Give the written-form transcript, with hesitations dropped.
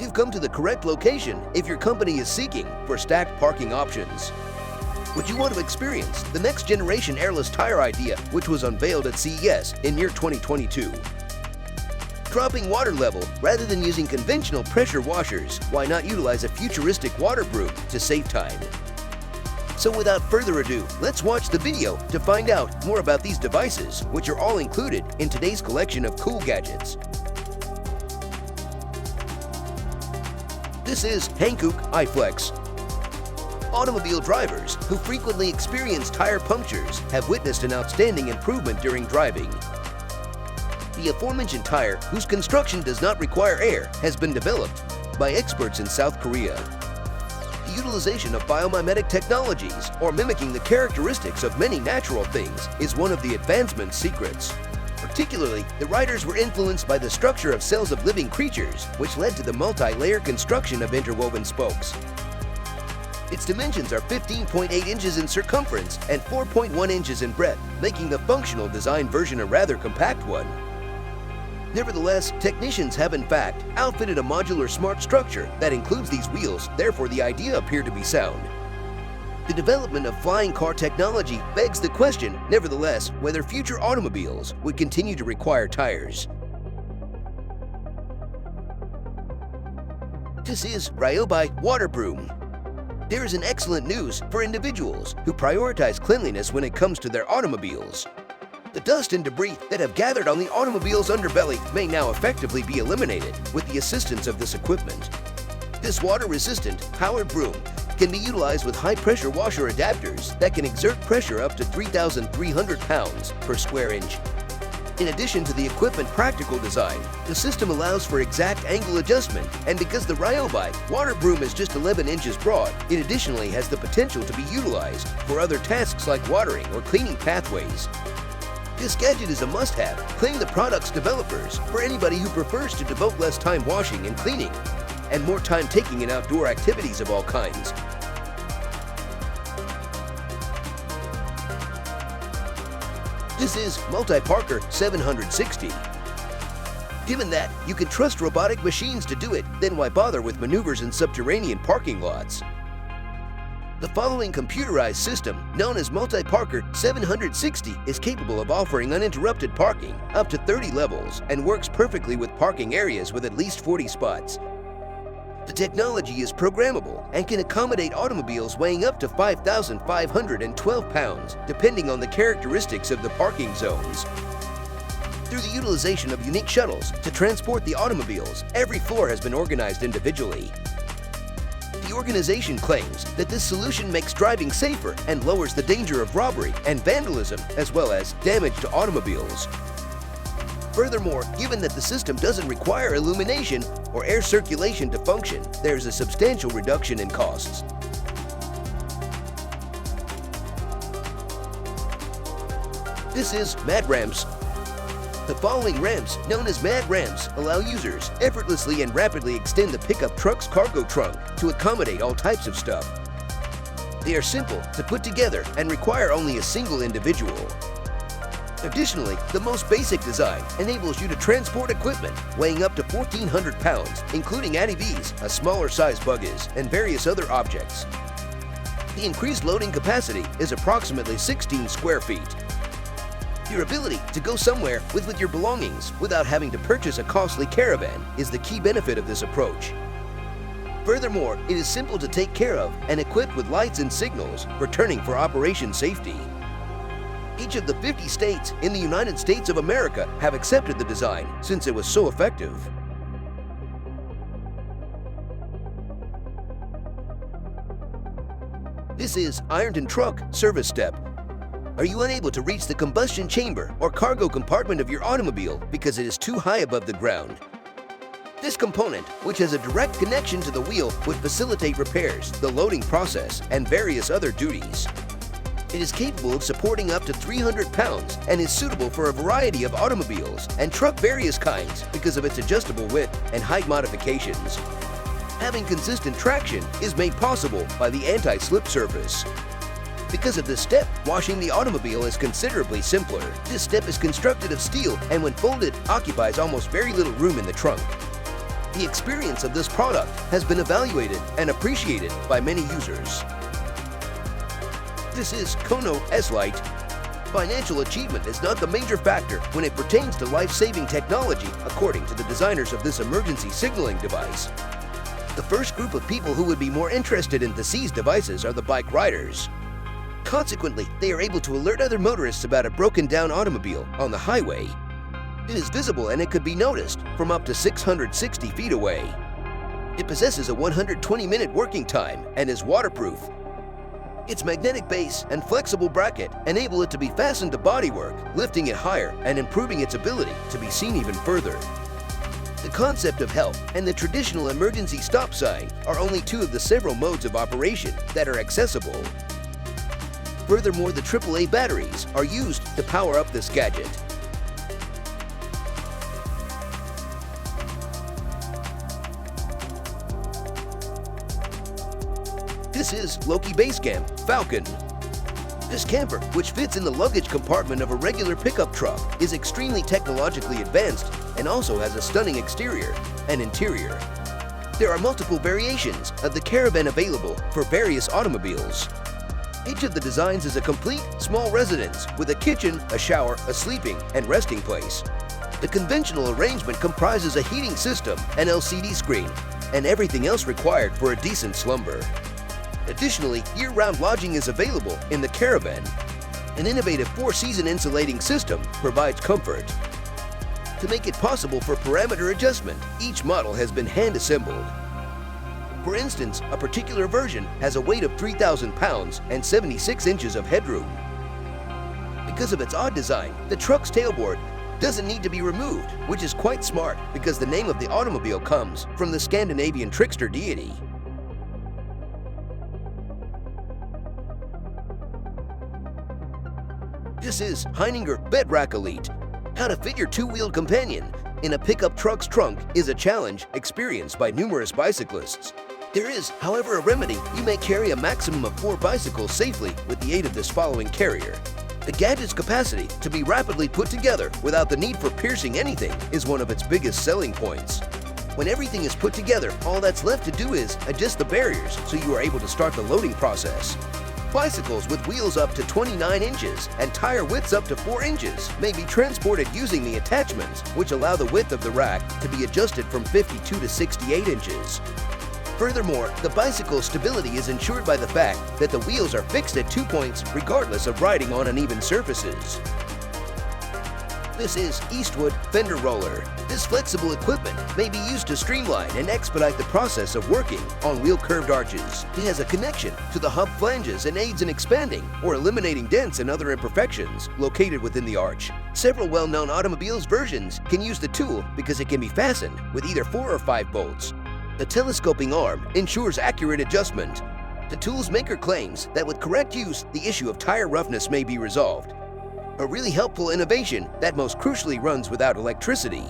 You've come to the correct location if your company is seeking for stacked parking options. Would you want to experience the next generation airless tire idea, which was unveiled at CES in year 2022? Dropping water level rather than using conventional pressure washers, why not utilize a futuristic water broom to save time? So without further ado, let's watch the video to find out more about these devices, which are all included in today's collection of cool gadgets. This is Hankook iFlex. Automobile drivers who frequently experience tire punctures have witnessed an outstanding improvement during driving. The aforementioned tire, whose construction does not require air, has been developed by experts in South Korea. The utilization of biomimetic technologies, or mimicking the characteristics of many natural things, is one of the advancement's secrets. Particularly, the writers were influenced by the structure of cells of living creatures, which led to the multi-layer construction of interwoven spokes. Its dimensions are 15.8 inches in circumference and 4.1 inches in breadth, making the functional design version a rather compact one. Nevertheless, technicians have in fact outfitted a modular smart structure that includes these wheels, therefore the idea appeared to be sound. The development of flying car technology begs the question, nevertheless, whether future automobiles would continue to require tires. This is Ryobi Water Broom. There is an excellent news for individuals who prioritize cleanliness when it comes to their automobiles. The dust and debris that have gathered on the automobile's underbelly may now effectively be eliminated with the assistance of this equipment. This water-resistant, powered broom can be utilized with high-pressure washer adapters that can exert pressure up to 3,300 pounds per square inch. In addition to the equipment's practical design, the system allows for exact angle adjustment, and because the Ryobi water broom is just 11 inches broad, it additionally has the potential to be utilized for other tasks like watering or cleaning pathways. This gadget is a must-have, claim the product's developers, for anybody who prefers to devote less time washing and cleaning, and more time taking in outdoor activities of all kinds. This is Multiparker 760. Given that you can trust robotic machines to do it, then why bother with maneuvers in subterranean parking lots? The following computerized system, known as Multiparker 760, is capable of offering uninterrupted parking up to 30 levels and works perfectly with parking areas with at least 40 spots. The technology is programmable and can accommodate automobiles weighing up to 5,512 pounds, depending on the characteristics of the parking zones. Through the utilization of unique shuttles to transport the automobiles, every floor has been organized individually. The organization claims that this solution makes driving safer and lowers the danger of robbery and vandalism, as well as damage to automobiles. Furthermore, given that the system doesn't require illumination or air circulation to function, there is a substantial reduction in costs. This is Mad Ramps. The following ramps, known as Mad Ramps, allow users effortlessly and rapidly extend the pickup truck's cargo trunk to accommodate all types of stuff. They are simple to put together and require only a single individual. Additionally, the most basic design enables you to transport equipment weighing up to 1,400 pounds, including ATVs, a smaller size buggies, and various other objects. The increased loading capacity is approximately 16 square feet. Your ability to go somewhere with your belongings without having to purchase a costly caravan is the key benefit of this approach. Furthermore, it is simple to take care of and equipped with lights and signals for turning for operation safety. Each of the 50 states in the United States of America have accepted the design since it was so effective. This is Ironton Truck Service Step. Are you unable to reach the combustion chamber or cargo compartment of your automobile because it is too high above the ground? This component, which has a direct connection to the wheel, would facilitate repairs, the loading process, and various other duties. It is capable of supporting up to 300 pounds and is suitable for a variety of automobiles and truck various kinds because of its adjustable width and height modifications. Having consistent traction is made possible by the anti-slip surface. Because of this step, washing the automobile is considerably simpler. This step is constructed of steel and when folded, occupies almost very little room in the trunk. The experience of this product has been evaluated and appreciated by many users. This is Kono S-Lite. Financial achievement is not the major factor when it pertains to life-saving technology, according to the designers of this emergency signaling device. The first group of people who would be more interested in these devices are the bike riders. Consequently, they are able to alert other motorists about a broken-down automobile on the highway. It is visible and it could be noticed from up to 660 feet away. It possesses a 120-minute working time and is waterproof. Its magnetic base and flexible bracket enable it to be fastened to bodywork, lifting it higher and improving its ability to be seen even further. The concept of help and the traditional emergency stop sign are only two of the several modes of operation that are accessible. Furthermore, the AAA batteries are used to power up this gadget. This is Loki Basecamp Falcon. This camper, which fits in the luggage compartment of a regular pickup truck, is extremely technologically advanced and also has a stunning exterior and interior. There are multiple variations of the caravan available for various automobiles. Each of the designs is a complete, small residence with a kitchen, a shower, a sleeping, and resting place. The conventional arrangement comprises a heating system, an LCD screen, and everything else required for a decent slumber. Additionally, year-round lodging is available in the caravan. An innovative 4-season insulating system provides comfort. To make it possible for parameter adjustment, each model has been hand-assembled. For instance, a particular version has a weight of 3,000 pounds and 76 inches of headroom. Because of its odd design, the truck's tailboard doesn't need to be removed, which is quite smart because the name of the automobile comes from the Scandinavian trickster deity. This is Heininger BedRack Elite. How to fit your two-wheeled companion in a pickup truck's trunk is a challenge experienced by numerous bicyclists. There is, however, a remedy. You may carry a maximum of 4 bicycles safely with the aid of this following carrier. The gadget's capacity to be rapidly put together without the need for piercing anything is one of its biggest selling points. When everything is put together, all that's left to do is adjust the barriers so you are able to start the loading process. Bicycles with wheels up to 29 inches and tire widths up to 4 inches may be transported using the attachments, which allow the width of the rack to be adjusted from 52 to 68 inches. Furthermore, the bicycle's stability is ensured by the fact that the wheels are fixed at 2 points regardless of riding on uneven surfaces. This is Eastwood Fender Roller. This flexible equipment may be used to streamline and expedite the process of working on wheel curved arches. It has a connection to the hub flanges and aids in expanding or eliminating dents and other imperfections located within the arch. Several well-known automobiles versions can use the tool because it can be fastened with either 4 or 5 bolts. The telescoping arm ensures accurate adjustment. The tool's maker claims that with correct use, the issue of tire roughness may be resolved. A really helpful innovation that most crucially runs without electricity.